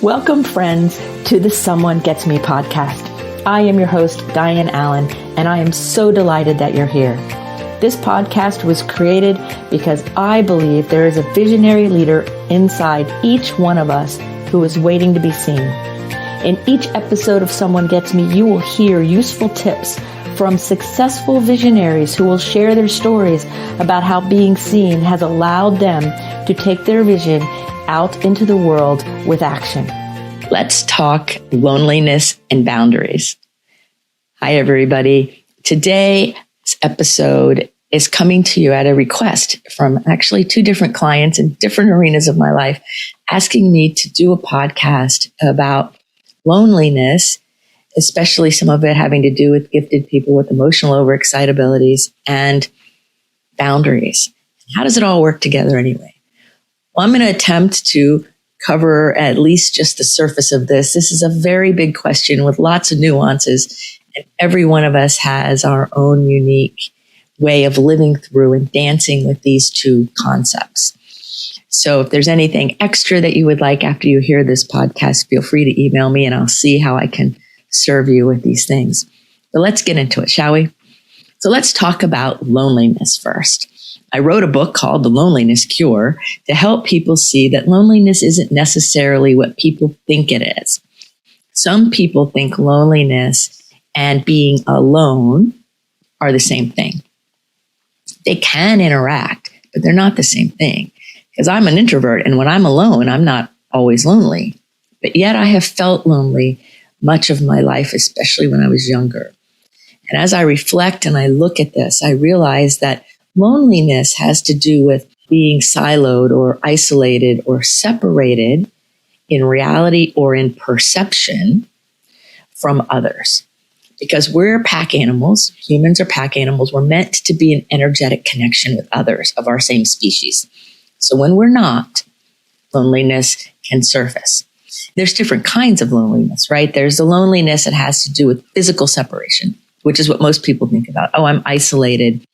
Welcome, friends, to the Someone Gets Me podcast. I am your host, Dianne A, and I am so delighted that you're here. This podcast was created because I believe there is a visionary leader inside each one of us who is waiting to be seen. In each episode of Someone Gets Me, you will hear useful tips from successful visionaries who will share their stories about how being seen has allowed them to take their vision out into the world with action. Let's talk loneliness and boundaries. Hi, everybody. Today's episode is coming to you at a request from actually two different clients in different arenas of my life, asking me to do a podcast about loneliness, especially some of it having to do with gifted people with emotional overexcitabilities and boundaries. How does it all work together anyway? Well, I'm going to attempt to cover at least just the surface of this. This is a very big question with lots of nuances, and every one of us has our own unique way of living through and dancing with these two concepts. So if there's anything extra that you would like after you hear this podcast, feel free to email me and I'll see how I can serve you with these things. But let's get into it, shall we? So let's talk about loneliness first. I wrote a book called The Loneliness Cure to help people see that loneliness isn't necessarily what people think it is. Some people think loneliness and being alone are the same thing. They can interact, but they're not the same thing. Because I'm an introvert, and when I'm alone, I'm not always lonely. But yet I have felt lonely much of my life, especially when I was younger. And as I reflect and I look at this, I realize that loneliness has to do with being siloed or isolated or separated in reality or in perception from others. Because we're pack animals, humans are pack animals, we're meant to be in energetic connection with others of our same species. So when we're not, loneliness can surface. There's different kinds of loneliness, right? There's the loneliness that has to do with physical separation, which is what most people think about. Oh, I'm isolated,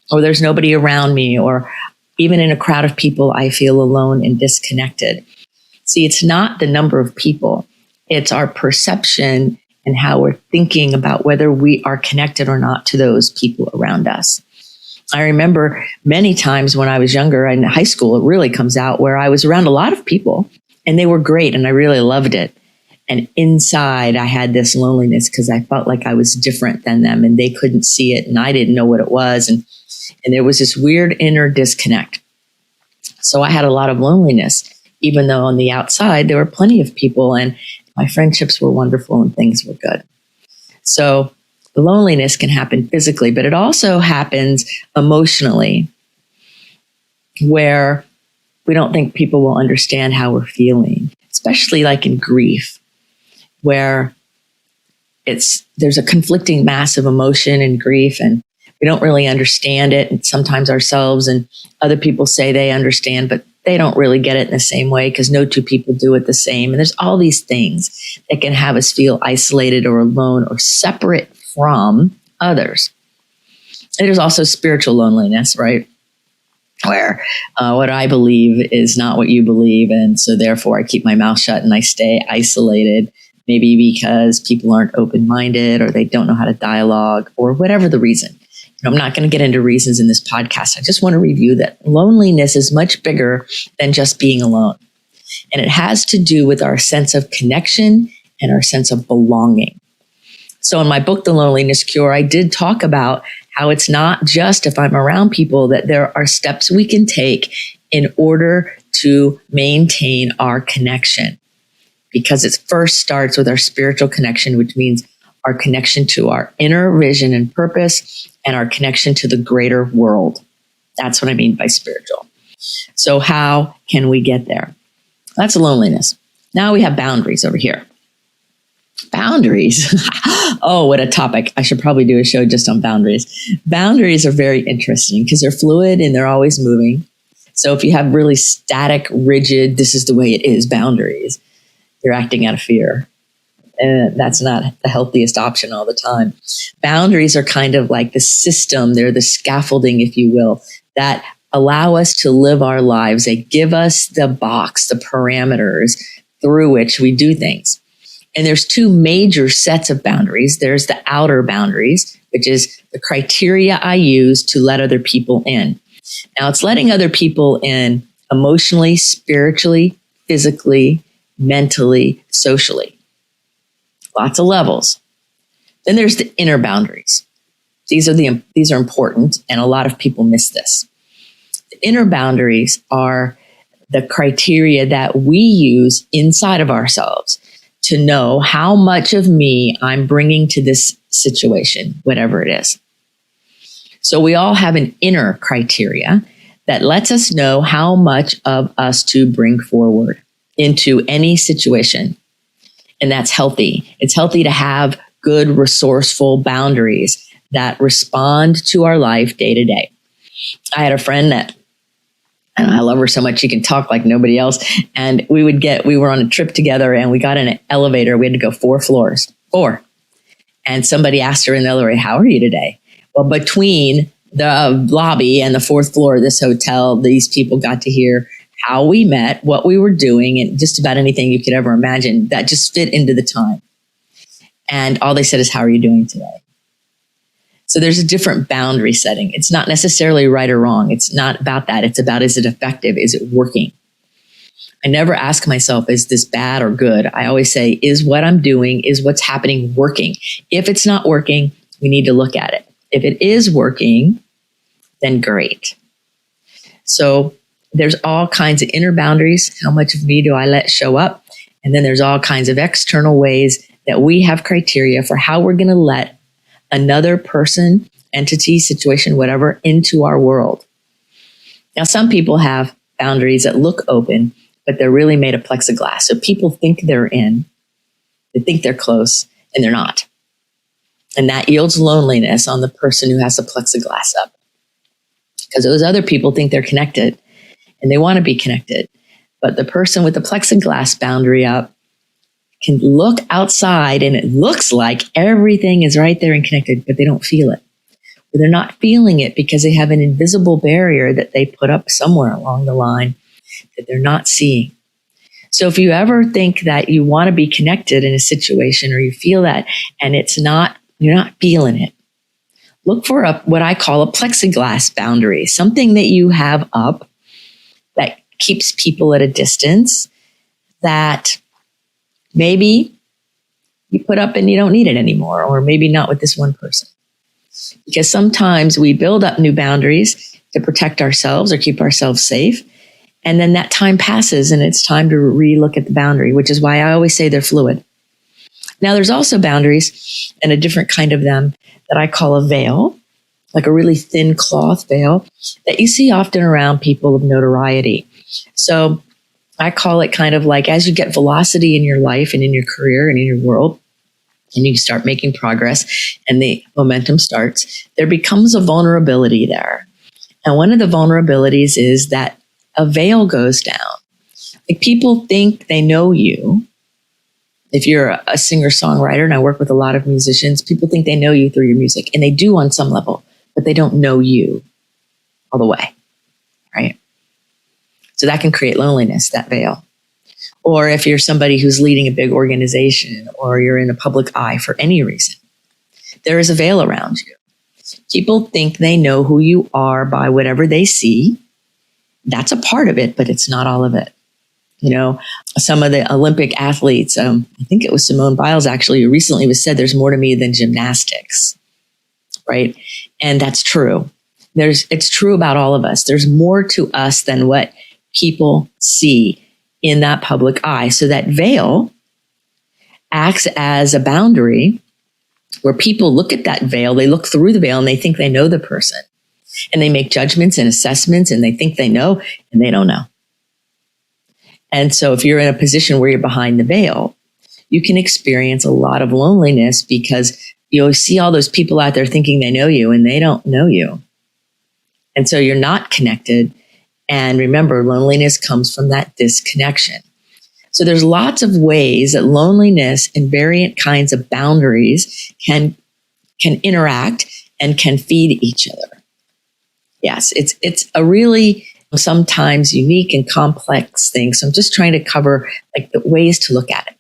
or there's nobody around me, or even in a crowd of people, I feel alone and disconnected. See, it's not the number of people. It's our perception and how we're thinking about whether we are connected or not to those people around us. I remember many times when I was younger in high school, it really comes out where I was around a lot of people and they were great and I really loved it. And inside I had this loneliness because I felt like I was different than them and they couldn't see it and I didn't know what it was. And there was this weird inner disconnect. So I had a lot of loneliness, even though on the outside there were plenty of people and my friendships were wonderful and things were good. So the loneliness can happen physically, but it also happens emotionally, where we don't think people will understand how we're feeling, especially like in grief, where there's a conflicting mass of emotion and grief, and we don't really understand it. And sometimes ourselves and other people say they understand, but they don't really get it in the same way because no two people do it the same. And there's all these things that can have us feel isolated or alone or separate from others. And there's also spiritual loneliness, right? Where what I believe is not what you believe. And so therefore I keep my mouth shut and I stay isolated, maybe because people aren't open-minded or they don't know how to dialogue or whatever the reason. I'm not going to get into reasons in this podcast. I just want to review that loneliness is much bigger than just being alone. And it has to do with our sense of connection and our sense of belonging. So in my book, The Loneliness Cure, I did talk about how it's not just if I'm around people, that there are steps we can take in order to maintain our connection. Because it first starts with our spiritual connection, which means our connection to our inner vision and purpose and our connection to the greater world. That's what I mean by spiritual. So how can we get there? That's loneliness. Now we have boundaries over here. Boundaries. Oh, what a topic. I should probably do a show just on boundaries. Boundaries are very interesting because they're fluid and they're always moving. So if you have really static, rigid, this is the way it is boundaries, you're acting out of fear. And that's not the healthiest option all the time. Boundaries are kind of like the system. They're the scaffolding, if you will, that allow us to live our lives. They give us the box, the parameters through which we do things. And there's two major sets of boundaries. There's the outer boundaries, which is the criteria I use to let other people in. Now, it's letting other people in emotionally, spiritually, physically, mentally, socially. Lots of levels. Then there's the inner boundaries. These are important, and a lot of people miss this. The inner boundaries are the criteria that we use inside of ourselves to know how much of me I'm bringing to this situation, whatever it is. So we all have an inner criteria that lets us know how much of us to bring forward into any situation. And that's healthy. It's healthy to have good, resourceful boundaries that respond to our life day to day. I had a friend that, and I love her so much, she can talk like nobody else. And we were on a trip together and we got in an elevator. We had to go 4 floors. And somebody asked her in the elevator, how are you today? Well, between the lobby and the 4th floor of this hotel, these people got to hear how we met, what we were doing, and just about anything you could ever imagine that just fit into the time. And all they said is, how are you doing today? So there's a different boundary setting. It's not necessarily right or wrong. It's not about that. It's about, is it effective? Is it working? I never ask myself, is this bad or good? I always say, is what I'm doing, is what's happening working? If it's not working, we need to look at it. If it is working, then great. So there's all kinds of inner boundaries. How much of me do I let show up? And then there's all kinds of external ways that we have criteria for how we're going to let another person, entity, situation, whatever, into our world. Now, some people have boundaries that look open, but they're really made of plexiglass. So people think they're in, they think they're close, and they're not. And that yields loneliness on the person who has the plexiglass up. Because those other people think they're connected and they want to be connected. But the person with the plexiglass boundary up can look outside and it looks like everything is right there and connected, but they don't feel it. Or they're not feeling it because they have an invisible barrier that they put up somewhere along the line that they're not seeing. So if you ever think that you want to be connected in a situation or you feel that and you're not feeling it, look for what I call a plexiglass boundary, something that you have up that keeps people at a distance, that maybe you put up and you don't need it anymore, or maybe not with this one person. Because sometimes we build up new boundaries to protect ourselves or keep ourselves safe. And then that time passes and it's time to relook at the boundary, which is why I always say they're fluid. Now, there's also boundaries and a different kind of them that I call a veil, like a really thin cloth veil that you see often around people of notoriety. So I call it kind of like as you get velocity in your life and in your career and in your world, and you start making progress and the momentum starts, there becomes a vulnerability there. And one of the vulnerabilities is that a veil goes down. Like people think they know you. If you're a singer-songwriter, and I work with a lot of musicians, people think they know you through your music, and they do on some level, but they don't know you all the way, right? So that can create loneliness, that veil. Or if you're somebody who's leading a big organization or you're in a public eye for any reason, there is a veil around you. People think they know who you are by whatever they see. That's a part of it, but it's not all of it. You know, some of the Olympic athletes, I think it was Simone Biles actually, who recently was said, there's more to me than gymnastics, right? And that's true. It's true about all of us. There's more to us than what people see in that public eye. So that veil acts as a boundary where people look at that veil, they look through the veil and they think they know the person. And they make judgments and assessments and they think they know and they don't know. And so if you're in a position where you're behind the veil, you can experience a lot of loneliness because you'll see all those people out there thinking they know you and they don't know you. And so you're not connected. And remember, loneliness comes from that disconnection. So there's lots of ways that loneliness and variant kinds of boundaries can interact and can feed each other. Yes, it's a really sometimes unique and complex things. So I'm just trying to cover like the ways to look at it.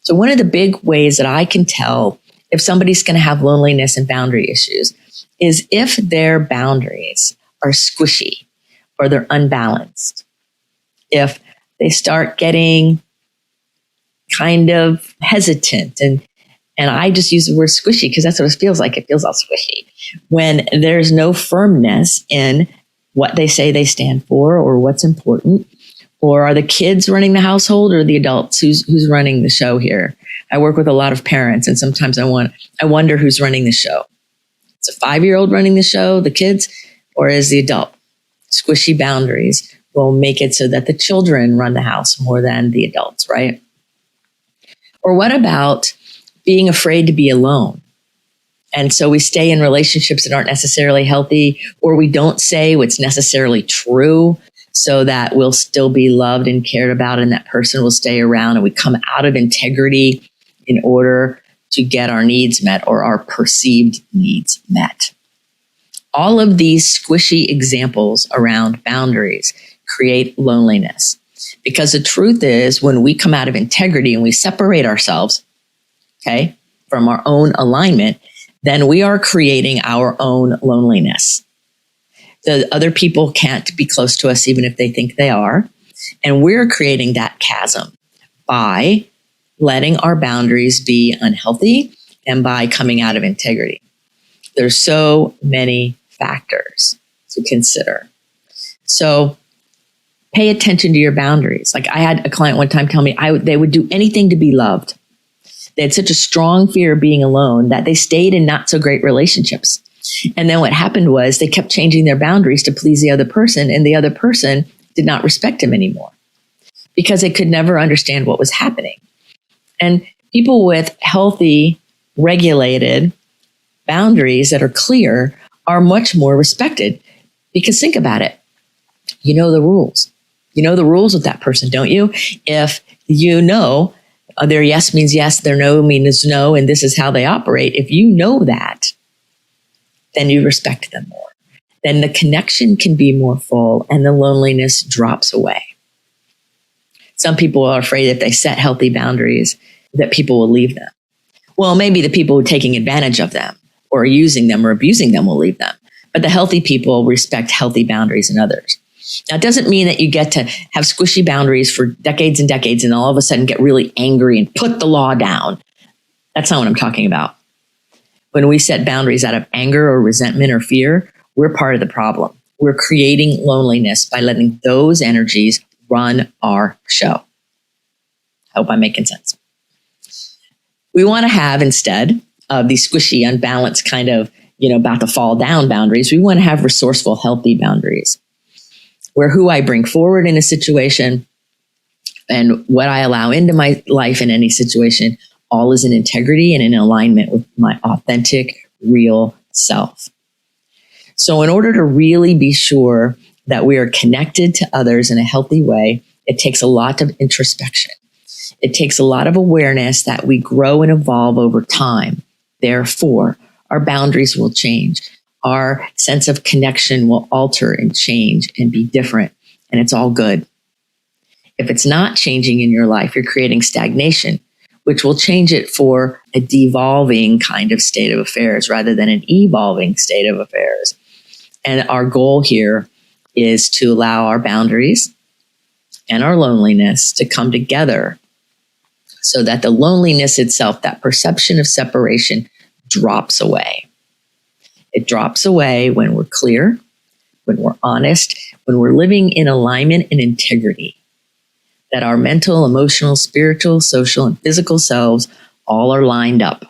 So one of the big ways that I can tell if somebody's going to have loneliness and boundary issues is if their boundaries are squishy or they're unbalanced. If they start getting kind of hesitant, and I just use the word squishy because that's what it feels like. It feels all squishy when there's no firmness in what they say they stand for or what's important. Or are the kids running the household or the adults? Who's running the show here? I work with a lot of parents, and sometimes I wonder who's running the show. Is a 5-year-old running the show, the kids, or is the adult? Squishy boundaries will make it so that the children run the house more than the adults, right? Or what about being afraid to be alone? And so we stay in relationships that aren't necessarily healthy, or we don't say what's necessarily true so that we'll still be loved and cared about, and that person will stay around, and we come out of integrity in order to get our needs met or our perceived needs met. All of these squishy examples around boundaries create loneliness, because the truth is when we come out of integrity and we separate ourselves, okay, from our own alignment, then we are creating our own loneliness. The other people can't be close to us even if they think they are. And we're creating that chasm by letting our boundaries be unhealthy and by coming out of integrity. There's so many factors to consider. So pay attention to your boundaries. Like I had a client one time tell me they would do anything to be loved. They had such a strong fear of being alone that they stayed in not so great relationships. And then what happened was they kept changing their boundaries to please the other person, and the other person did not respect him anymore because they could never understand what was happening. And people with healthy, regulated boundaries that are clear are much more respected, because think about it. You know the rules. You know the rules with that person, don't you? If you know their yes means yes, their no means no, and this is how they operate, if you know that, then you respect them more. Then the connection can be more full and the loneliness drops away. Some people are afraid if they set healthy boundaries that people will leave them. Well, maybe the people taking advantage of them or using them or abusing them will leave them. But the healthy people respect healthy boundaries in others. Now, it doesn't mean that you get to have squishy boundaries for decades and decades and all of a sudden get really angry and put the law down. That's not what I'm talking about. When we set boundaries out of anger or resentment or fear, we're part of the problem. We're creating loneliness by letting those energies run our show. I hope I'm making sense. We want to have, instead of these squishy, unbalanced kind of, about to fall down boundaries, we want to have resourceful, healthy boundaries where who I bring forward in a situation and what I allow into my life in any situation all is in integrity and in alignment with my authentic, real self. So in order to really be sure that we are connected to others in a healthy way, it takes a lot of introspection. It takes a lot of awareness that we grow and evolve over time. Therefore, our boundaries will change. Our sense of connection will alter and change and be different. And it's all good. If it's not changing in your life, you're creating stagnation, which will change it for a devolving kind of state of affairs rather than an evolving state of affairs. And our goal here is to allow our boundaries and our loneliness to come together so that the loneliness itself, that perception of separation, drops away. It drops away when we're clear, when we're honest, when we're living in alignment and integrity, that our mental, emotional, spiritual, social, and physical selves all are lined up,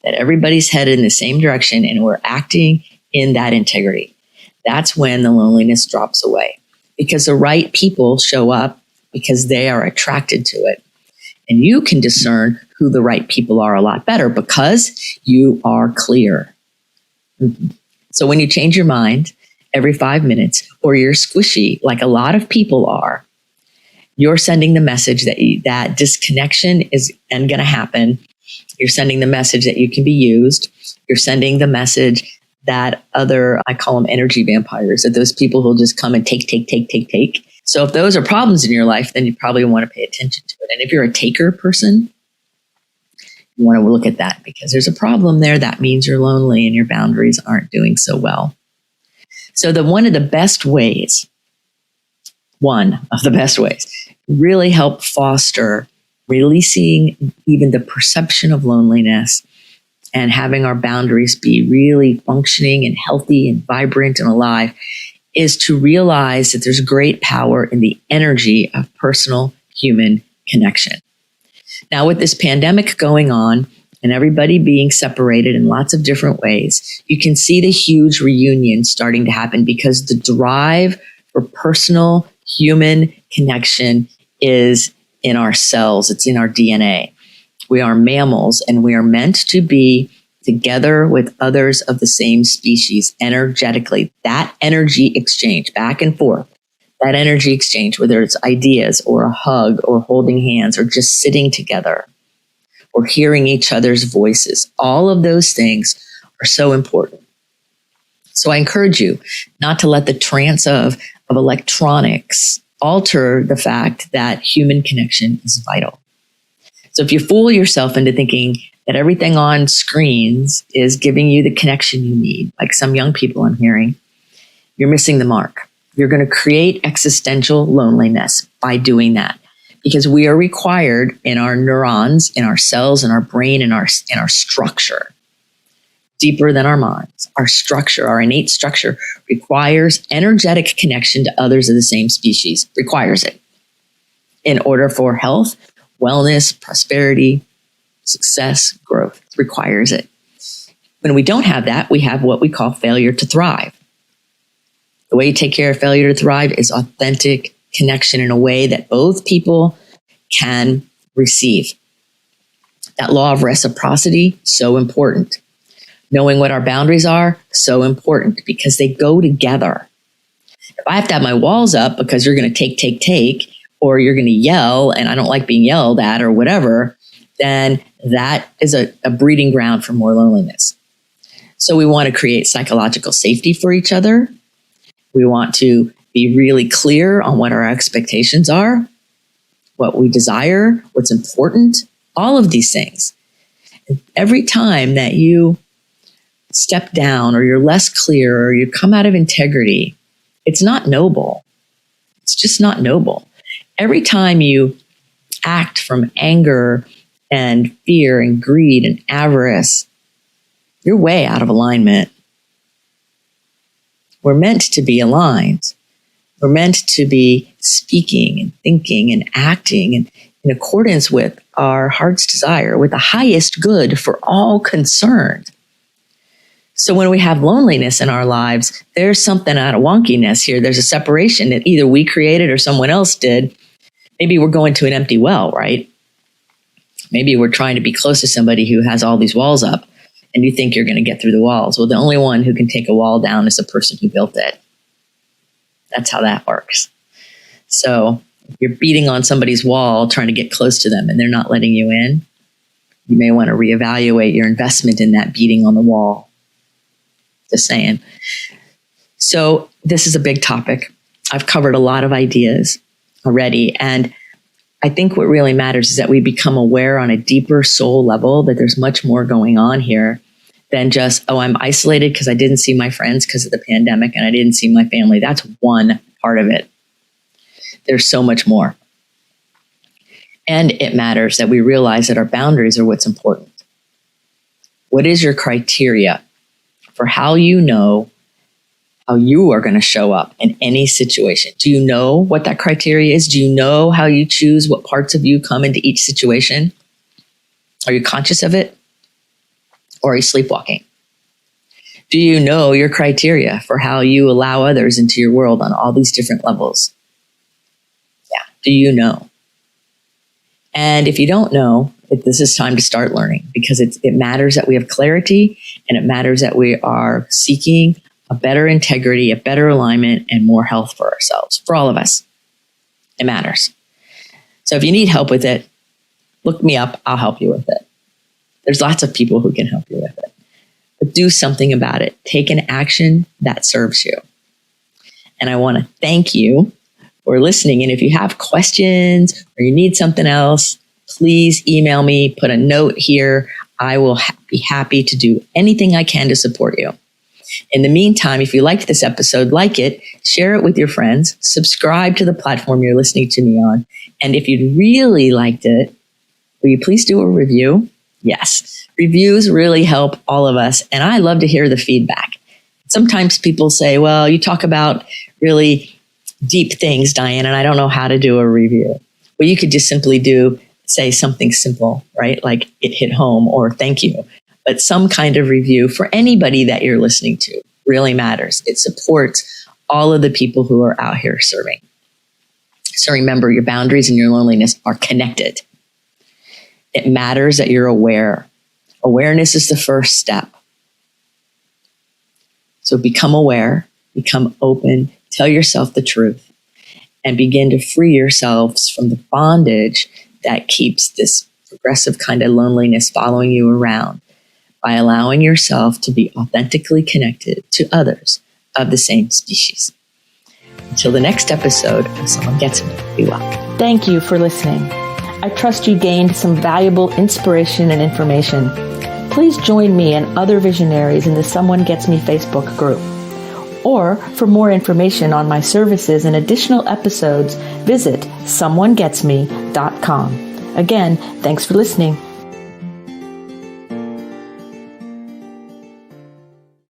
that everybody's headed in the same direction and we're acting in that integrity. That's when the loneliness drops away, because the right people show up because they are attracted to it. And you can discern who the right people are a lot better because you are clear. Mm-hmm. So when you change your mind every 5 minutes, or you're squishy like a lot of people are, you're sending the message that that disconnection is going to happen. You're sending the message that you can be used. You're sending the message that other, I call them energy vampires, that those people who'll just come and take. So if those are problems in your life, then you probably want to pay attention to it. And if you're a taker person, you want to look at that because there's a problem there. That means you're lonely and your boundaries aren't doing so well. So one of the best ways really help foster releasing even the perception of loneliness and having our boundaries be really functioning and healthy and vibrant and alive is to realize that there's great power in the energy of personal human connection. Now, with this pandemic going on and everybody being separated in lots of different ways, you can see the huge reunion starting to happen because the drive for personal human connection is in our cells. It's in our DNA. We are mammals and we are meant to be together with others of the same species energetically. That energy exchange back and forth, that energy exchange, whether it's ideas or a hug or holding hands or just sitting together or hearing each other's voices, all of those things are so important. So I encourage you not to let the trance of electronics alter the fact that human connection is vital. So if you fool yourself into thinking that everything on screens is giving you the connection you need, like some young people I'm hearing, you're missing the mark. You're going to create existential loneliness by doing that because we are required in our neurons, in our cells, in our brain, in our structure, deeper than our minds. Our structure, our innate structure requires energetic connection to others of the same species, requires it in order for health, wellness, prosperity, success, growth. It requires it. When we don't have that, we have what we call failure to thrive. The way you take care of failure to thrive is authentic connection in a way that both people can receive. That law of reciprocity, so important. Knowing what our boundaries are, so important because they go together. If I have to have my walls up because you're going to take, or you're going to yell and I don't like being yelled at or whatever, then that is a breeding ground for more loneliness. So we want to create psychological safety for each other. We want to be really clear on what our expectations are, what we desire, what's important, all of these things. And every time that you step down or you're less clear or you come out of integrity, it's not noble. It's just not noble. Every time you act from anger and fear and greed and avarice, you're way out of alignment. We're meant to be aligned. We're meant to be speaking and thinking and acting in accordance with our heart's desire, with the highest good for all concerned. So when we have loneliness in our lives, there's something out of wonkiness here. There's a separation that either we created or someone else did. Maybe we're going to an empty well, right? Maybe we're trying to be close to somebody who has all these walls up and you think you're going to get through the walls. Well, the only one who can take a wall down is the person who built it. That's how that works. So if you're beating on somebody's wall, trying to get close to them and they're not letting you in, you may want to reevaluate your investment in that beating on the wall. Just saying. So this is a big topic. I've covered a lot of ideas already. And I think what really matters is that we become aware on a deeper soul level that there's much more going on here than just, oh, I'm isolated because I didn't see my friends because of the pandemic and I didn't see my family. That's one part of it. There's so much more. And it matters that we realize that our boundaries are what's important. What is your criteria for how you know how you are going to show up in any situation? Do you know what that criteria is? Do you know how you choose what parts of you come into each situation? Are you conscious of it? Or are you sleepwalking? Do you know your criteria for how you allow others into your world on all these different levels? Yeah. Do you know? And if you don't know, this is time to start learning because it matters that we have clarity and it matters that we are seeking a better integrity, a better alignment, and more health for ourselves, for all of us. It matters. So if you need help with it, look me up. I'll help you with it. There's lots of people who can help you with it. But do something about it. Take an action that serves you. And I want to thank you for listening. And if you have questions or you need something else, please email me, put a note here. I will be happy to do anything I can to support you. In the meantime, if you liked this episode, like it, share it with your friends, subscribe to the platform you're listening to me on. And if you really liked it, will you please do a review? Yes, reviews really help all of us. And I love to hear the feedback. Sometimes people say, well, you talk about really deep things, Diane, and I don't know how to do a review. Well, you could just simply say something simple, right? Like it hit home or thank you. But some kind of review for anybody that you're listening to really matters. It supports all of the people who are out here serving. So remember, your boundaries and your loneliness are connected. It matters that you're aware. Awareness is the first step. So become aware, become open, tell yourself the truth, and begin to free yourselves from the bondage that keeps this progressive kind of loneliness following you around by allowing yourself to be authentically connected to others of the same species. Until the next episode of Someone Gets Me, be well. Thank you for listening. I trust you gained some valuable inspiration and information. Please join me and other visionaries in the Someone Gets Me Facebook group. Or for more information on my services and additional episode's, visit someonegetsme.com. Again, thanks for listening.